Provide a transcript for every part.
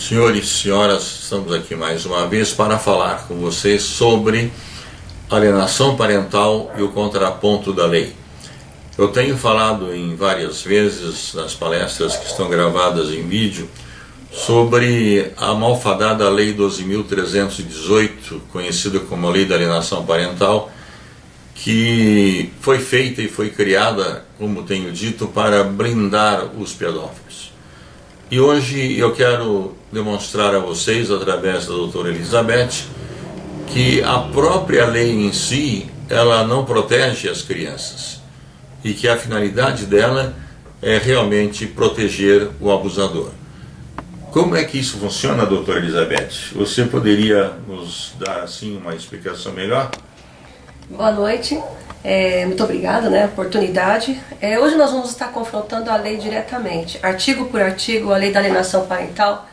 Senhores e senhoras, estamos aqui mais uma vez para falar com vocês sobre alienação parental e o contraponto da lei. Eu tenho falado em várias vezes nas palestras que estão gravadas em vídeo sobre a malfadada Lei 12.318, conhecida como a Lei da Alienação Parental, que foi feita e foi criada, como tenho dito, para blindar os pedófilos. E hoje eu quero demonstrar a vocês, através da doutora Elizabeth, que a própria lei em si, ela não protege as crianças e que a finalidade dela é realmente proteger o abusador. Como é que isso funciona, doutora Elizabeth? Você poderia nos dar assim uma explicação melhor? Boa noite, muito obrigada, a oportunidade. Hoje nós vamos estar confrontando a lei diretamente, artigo por artigo, a lei da alienação parental.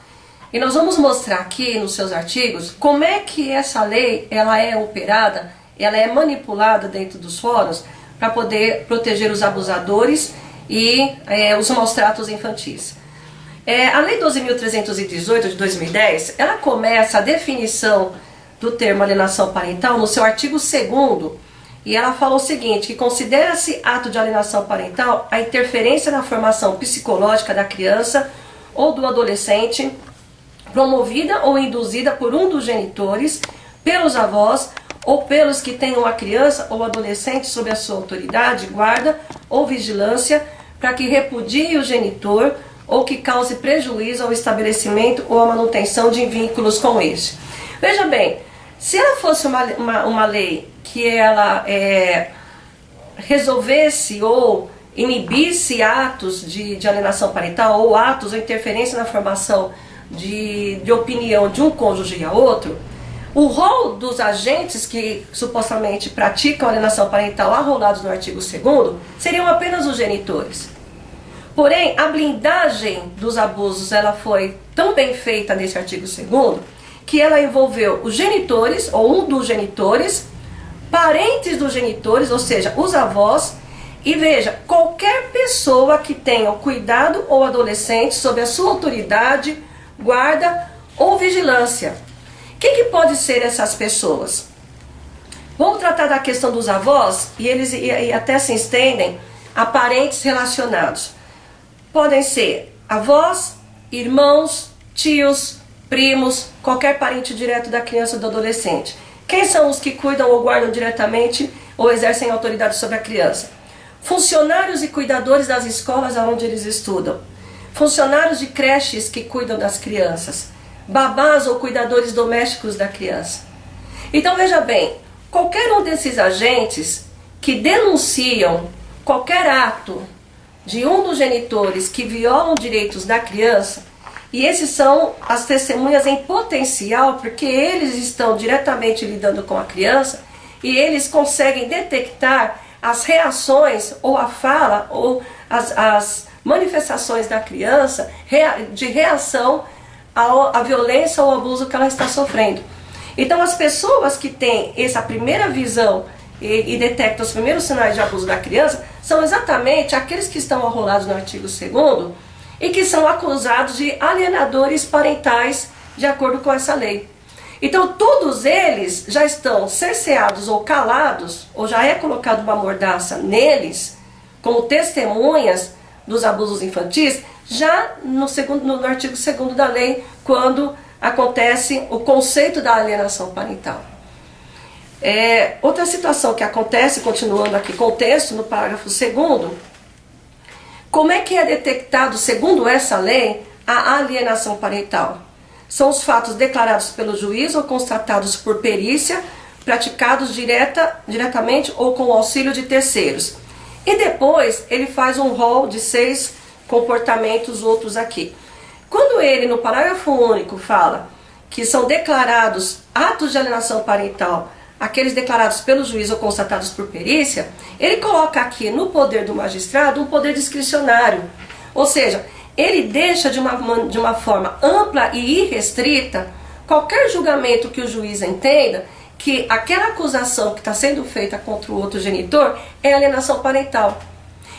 E nós vamos mostrar aqui nos seus artigos como é que essa lei ela é operada, ela é manipulada dentro dos fóruns para poder proteger os abusadores e os maus-tratos infantis. A Lei 12.318 de 2010, ela começa a definição do termo alienação parental no seu artigo 2º, e ela fala o seguinte, que considera-se ato de alienação parental a interferência na formação psicológica da criança ou do adolescente, promovida ou induzida por um dos genitores, pelos avós ou pelos que tenham a criança ou adolescente sob a sua autoridade, guarda ou vigilância, para que repudie o genitor ou que cause prejuízo ao estabelecimento ou à manutenção de vínculos com este. Veja bem, se ela fosse uma lei que ela resolvesse ou inibisse atos de alienação parental ou atos ou interferência na formação de opinião de um cônjuge a outro, o rol dos agentes que supostamente praticam alienação parental arrolados no artigo 2º seriam apenas os genitores. Porém, a blindagem dos abusos ela foi tão bem feita nesse artigo 2º que ela envolveu os genitores, ou um dos genitores, parentes dos genitores, ou seja, os avós, e veja, qualquer pessoa que tenha o cuidado ou adolescente sob a sua autoridade, guarda ou vigilância. Quem que pode ser essas pessoas? Vamos tratar da questão dos avós, e eles até se estendem a parentes relacionados. Podem ser avós, irmãos, tios, primos, qualquer parente direto da criança ou do adolescente. Quem são os que cuidam ou guardam diretamente ou exercem autoridade sobre a criança? Funcionários e cuidadores das escolas onde eles estudam. Funcionários de creches que cuidam das crianças. Babás ou cuidadores domésticos da criança. Então veja bem, qualquer um desses agentes que denunciam qualquer ato de um dos genitores que violam direitos da criança, e esses são as testemunhas em potencial, porque eles estão diretamente lidando com a criança e eles conseguem detectar as reações ou a fala ou as manifestações da criança de reação à violência ou ao abuso que ela está sofrendo. Então as pessoas que têm essa primeira visão e detectam os primeiros sinais de abuso da criança são exatamente aqueles que estão arrolados no artigo 2º e que são acusados de alienadores parentais de acordo com essa lei. Então todos eles já estão cerceados ou calados, ou já é colocado uma mordaça neles, como testemunhas dos abusos infantis, já no artigo 2º da lei, quando acontece o conceito da alienação parental. Outra situação que acontece, continuando aqui com o texto, no parágrafo 2º, como é que é detectado, segundo essa lei, a alienação parental? São os fatos declarados pelo juiz ou constatados por perícia, praticados diretamente ou com o auxílio de terceiros. E depois ele faz um rol de 6 comportamentos outros aqui. Quando ele, no parágrafo único, fala que são declarados atos de alienação parental, aqueles declarados pelo juiz ou constatados por perícia, ele coloca aqui no poder do magistrado um poder discricionário. Ou seja, ele deixa de uma forma ampla e irrestrita qualquer julgamento que o juiz entenda que aquela acusação que está sendo feita contra o outro genitor é alienação parental.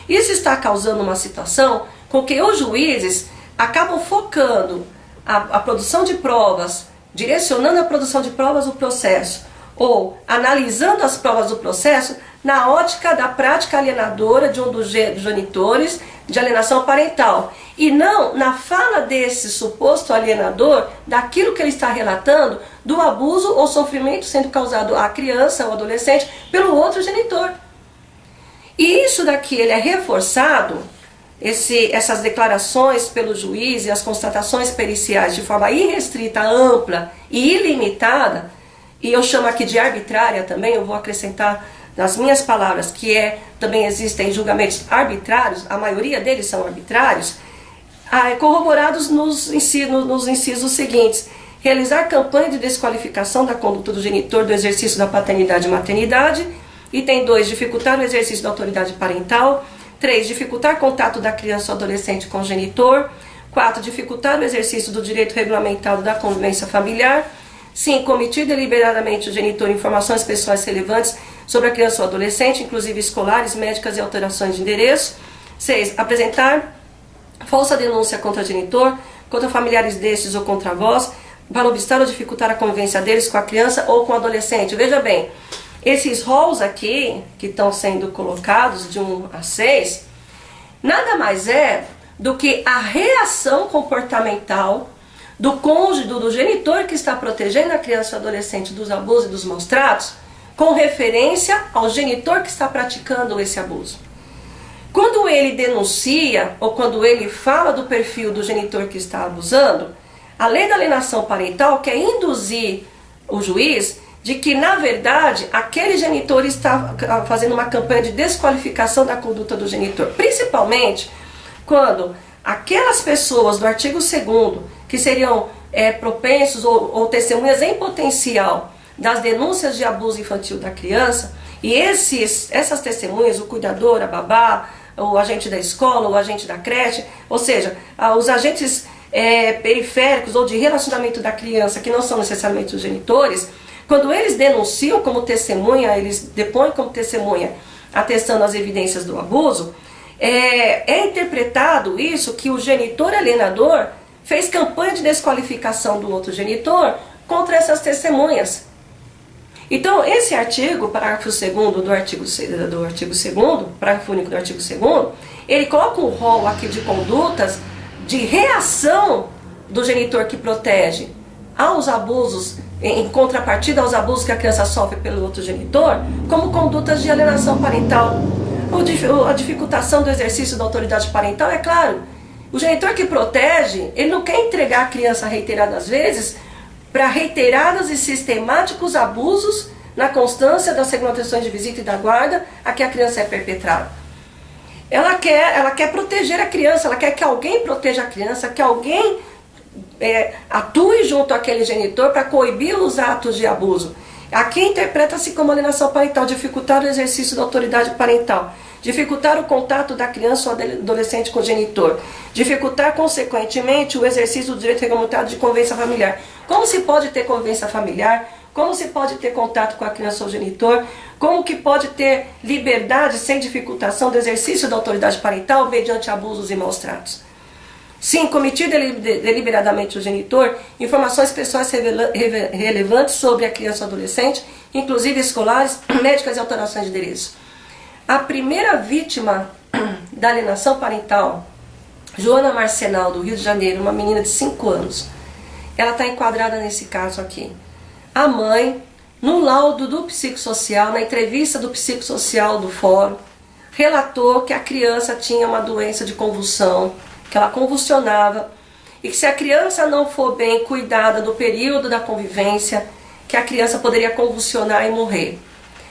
Isso está causando uma situação com que os juízes acabam focando a produção de provas, direcionando a produção de provas do processo, ou analisando as provas do processo na ótica da prática alienadora de um dos genitores de alienação parental, e não na fala desse suposto alienador daquilo que ele está relatando do abuso ou sofrimento sendo causado à criança ou adolescente pelo outro genitor. E isso daqui ele é reforçado, essas declarações pelo juiz e as constatações periciais de forma irrestrita, ampla e ilimitada, e eu chamo aqui de arbitrária também, eu vou acrescentar nas minhas palavras que também existem julgamentos arbitrários, a maioria deles são arbitrários, corroborados nos incisos seguintes: realizar campanha de desqualificação da conduta do genitor do exercício da paternidade e maternidade. Item 2, dificultar o exercício da autoridade parental. 3, dificultar contato da criança ou adolescente com o genitor. 4, dificultar o exercício do direito regulamentado da convivência familiar. 5, omitir deliberadamente o genitor informações pessoais relevantes sobre a criança ou adolescente, inclusive escolares, médicas e alterações de endereço. 6, apresentar falsa denúncia contra o genitor, contra familiares destes ou contra vós, para obstar ou dificultar a convivência deles com a criança ou com o adolescente. Veja bem, esses rols aqui, que estão sendo colocados de 1 a 6, nada mais é do que a reação comportamental do cônjuge, do genitor que está protegendo a criança ou adolescente dos abusos e dos maus tratos, com referência ao genitor que está praticando esse abuso. Quando ele denuncia, ou quando ele fala do perfil do genitor que está abusando, a lei da alienação parental quer induzir o juiz de que, na verdade, aquele genitor está fazendo uma campanha de desqualificação da conduta do genitor, principalmente quando aquelas pessoas do artigo 2º, que seriam propensos ou testemunhas em potencial das denúncias de abuso infantil da criança, e essas testemunhas, o cuidador, a babá, o agente da escola, o agente da creche, ou seja, os agentes periféricos ou de relacionamento da criança, que não são necessariamente os genitores, quando eles denunciam como testemunha, eles depõem como testemunha, atestando as evidências do abuso, é interpretado isso que o genitor alienador fez campanha de desqualificação do outro genitor contra essas testemunhas. Então, esse artigo, parágrafo 2º do artigo 2º, parágrafo único do artigo 2º, ele coloca um rol aqui de condutas de reação do genitor que protege aos abusos, em contrapartida aos abusos que a criança sofre pelo outro genitor, como condutas de alienação parental. A dificultação do exercício da autoridade parental, é claro, o genitor que protege, ele não quer entregar a criança reiteradas vezes para reiterados e sistemáticos abusos na constância das regulamentações de visita e da guarda a que a criança é perpetrada. Ela quer proteger a criança, ela quer que alguém proteja a criança, que alguém atue junto àquele genitor para coibir os atos de abuso. Aqui interpreta-se como alienação parental, dificultar o exercício da autoridade parental, dificultar o contato da criança ou adolescente com o genitor, dificultar consequentemente o exercício do direito regulamentado de convivência familiar. Como se pode ter convivência familiar? Como se pode ter contato com a criança ou o genitor? Como que pode ter liberdade sem dificultação do exercício da autoridade parental mediante abusos e maus tratos? 5. Omitir deliberadamente o genitor informações pessoais relevantes sobre a criança ou adolescente, inclusive escolares, médicas e alterações de endereço. A primeira vítima da alienação parental, Joana Marcenal, do Rio de Janeiro, uma menina de 5 anos, ela está enquadrada nesse caso aqui. A mãe, no laudo do psicossocial, na entrevista do psicossocial do fórum, relatou que a criança tinha uma doença de convulsão, que ela convulsionava, e que se a criança não for bem cuidada no período da convivência, que a criança poderia convulsionar e morrer.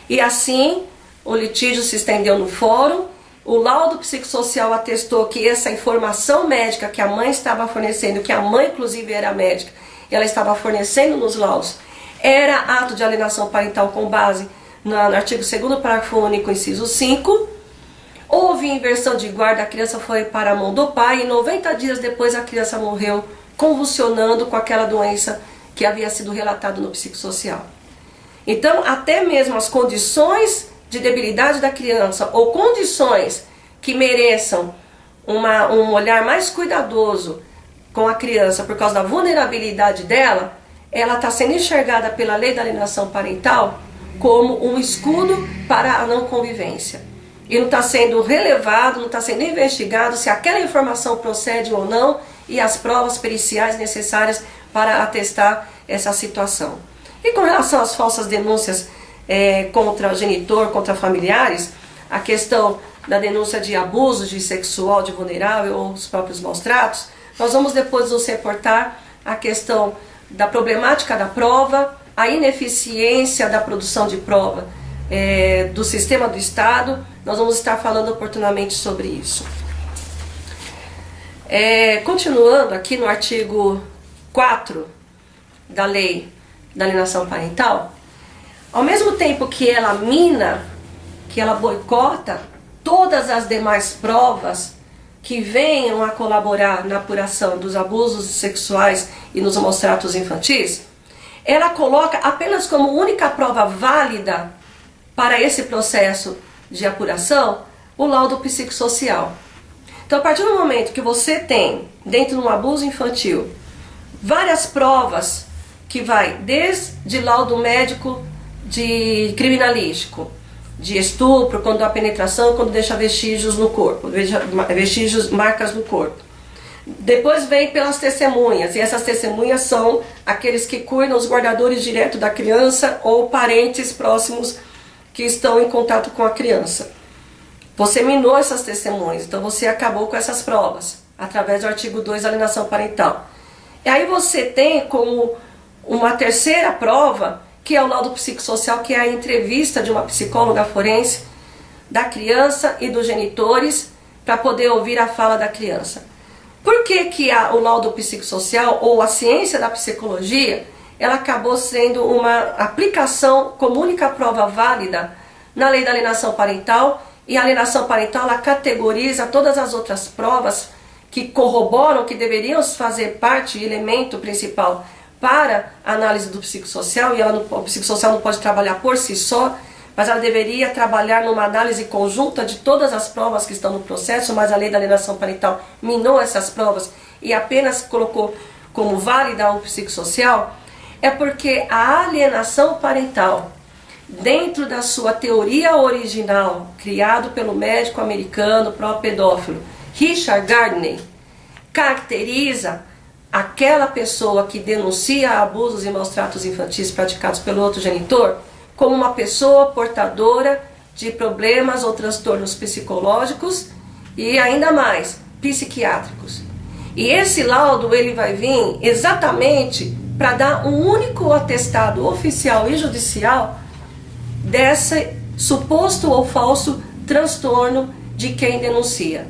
E assim, o litígio se estendeu no fórum, o laudo psicossocial atestou que essa informação médica que a mãe estava fornecendo, que a mãe inclusive era médica, e ela estava fornecendo nos laudos, era ato de alienação parental com base no artigo 2º, parágrafo único, inciso 5, houve inversão de guarda, a criança foi para a mão do pai e 90 dias depois a criança morreu convulsionando com aquela doença que havia sido relatada no psicossocial. Então, até mesmo as condições de debilidade da criança ou condições que mereçam um olhar mais cuidadoso com a criança por causa da vulnerabilidade dela, ela está sendo enxergada pela lei da alienação parental como um escudo para a não convivência. E não está sendo relevado, não está sendo investigado se aquela informação procede ou não e as provas periciais necessárias para atestar essa situação. E com relação às falsas denúncias contra genitor, contra familiares, a questão da denúncia de abuso de sexual de vulnerável ou os próprios maus tratos, nós vamos depois nos reportar a questão da problemática da prova, a ineficiência da produção de prova do sistema do Estado. Nós vamos estar falando oportunamente sobre isso. Continuando aqui no artigo 4 da Lei da Alienação Parental, ao mesmo tempo que ela mina, que ela boicota todas as demais provas que venham a colaborar na apuração dos abusos sexuais e nos maus tratos infantis, ela coloca apenas como única prova válida para esse processo de apuração o laudo psicossocial. Então, a partir do momento que você tem, dentro de um abuso infantil, várias provas que vai desde laudo médico de criminalístico, de estupro, quando há penetração, quando deixa vestígios no corpo, vestígios, marcas no corpo. Depois vem pelas testemunhas, e essas testemunhas são aqueles que cuidam, os guardadores direto da criança ou parentes próximos que estão em contato com a criança. Você minou essas testemunhas, então você acabou com essas provas, através do artigo 2 da alienação parental. E aí você tem como uma terceira prova, que é o laudo psicossocial, que é a entrevista de uma psicóloga forense da criança e dos genitores para poder ouvir a fala da criança. Por que o laudo psicossocial ou a ciência da psicologia, ela acabou sendo uma aplicação como única prova válida na lei da alienação parental, e a alienação parental ela categoriza todas as outras provas que corroboram, que deveriam fazer parte, elemento principal para a análise do psicossocial, e o psicossocial não pode trabalhar por si só, mas ela deveria trabalhar numa análise conjunta de todas as provas que estão no processo, mas a lei da alienação parental minou essas provas e apenas colocou como válida o psicossocial, é porque a alienação parental, dentro da sua teoria original, criado pelo médico americano pró-pedófilo Richard Gardner, caracteriza aquela pessoa que denuncia abusos e maus tratos infantis praticados pelo outro genitor como uma pessoa portadora de problemas ou transtornos psicológicos e ainda mais psiquiátricos. E esse laudo ele vai vir exatamente para dar um único atestado oficial e judicial desse suposto ou falso transtorno de quem denuncia.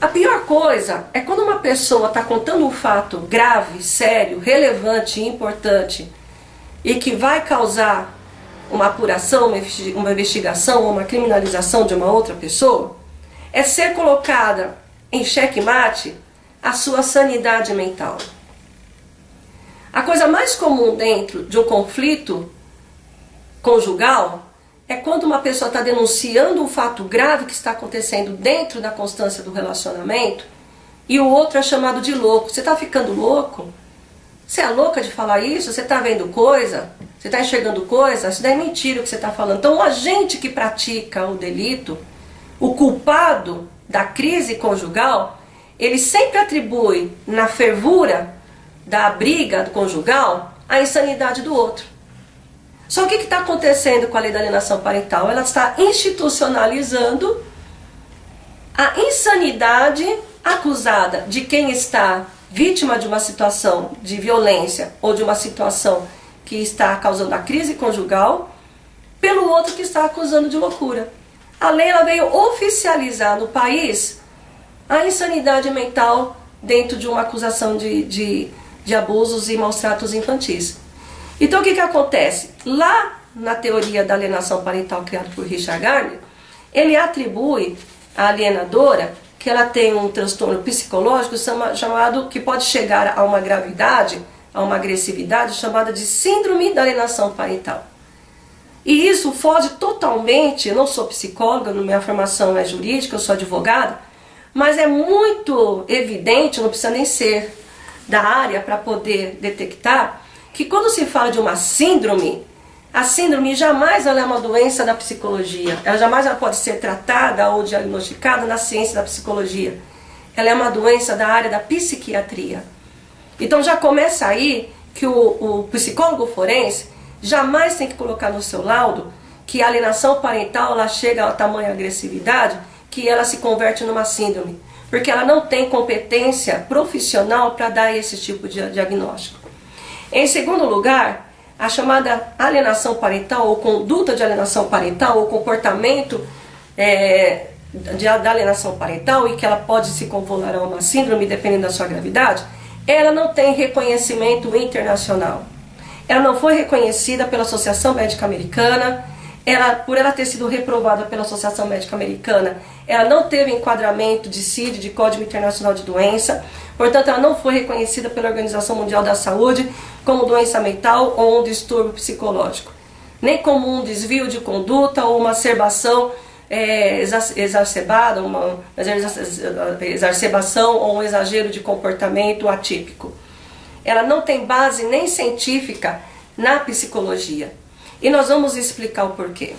A pior coisa é quando uma pessoa está contando um fato grave, sério, relevante e importante e que vai causar uma apuração, uma investigação ou uma criminalização de uma outra pessoa, é ser colocada em xeque-mate a sua sanidade mental. A coisa mais comum dentro de um conflito conjugal é quando uma pessoa está denunciando um fato grave que está acontecendo dentro da constância do relacionamento e o outro é chamado de louco. Você está ficando louco? Você é louca de falar isso? Você está vendo coisa? Você está enxergando coisa? Isso daí é mentira o que você está falando. Então o agente que pratica o delito, o culpado da crise conjugal, ele sempre atribui na fervura da briga conjugal a insanidade do outro. Só que o que está acontecendo com a lei da alienação parental? Ela está institucionalizando a insanidade acusada de quem está vítima de uma situação de violência ou de uma situação que está causando a crise conjugal pelo outro que está acusando de loucura. A lei ela veio oficializar no país a insanidade mental dentro de uma acusação de abusos e maus tratos infantis. Então o que acontece? Lá na teoria da alienação parental criada por Richard Gardner, ele atribui à alienadora que ela tem um transtorno psicológico chamado, que pode chegar a uma gravidade, a uma agressividade chamada de síndrome da alienação parental. E isso foge totalmente, eu não sou psicóloga, minha formação é jurídica, eu sou advogada, Mas é muito evidente, não precisa nem ser da área para poder detectar, que quando se fala de uma síndrome, a síndrome jamais ela é uma doença da psicologia. Ela jamais ela pode ser tratada ou diagnosticada na ciência da psicologia. Ela é uma doença da área da psiquiatria. Então já começa aí que o psicólogo forense jamais tem que colocar no seu laudo que a alienação parental ela chega a tamanha agressividade que ela se converte numa síndrome, porque ela não tem competência profissional para dar esse tipo de diagnóstico. Em segundo lugar, a chamada alienação parental ou conduta de alienação parental ou comportamento da alienação parental, e que ela pode se convolar a uma síndrome dependendo da sua gravidade, ela não tem reconhecimento internacional. Ela não foi reconhecida pela Associação Médica Americana. Por ela ter sido reprovada pela Associação Médica Americana, ela não teve enquadramento de CID, de Código Internacional de Doença, portanto ela não foi reconhecida pela Organização Mundial da Saúde como doença mental ou um distúrbio psicológico, nem como um desvio de conduta ou uma exacerbação exacerbada, uma exacerbação ou um exagero de comportamento atípico. Ela não tem base nem científica na psicologia. E nós vamos explicar o porquê.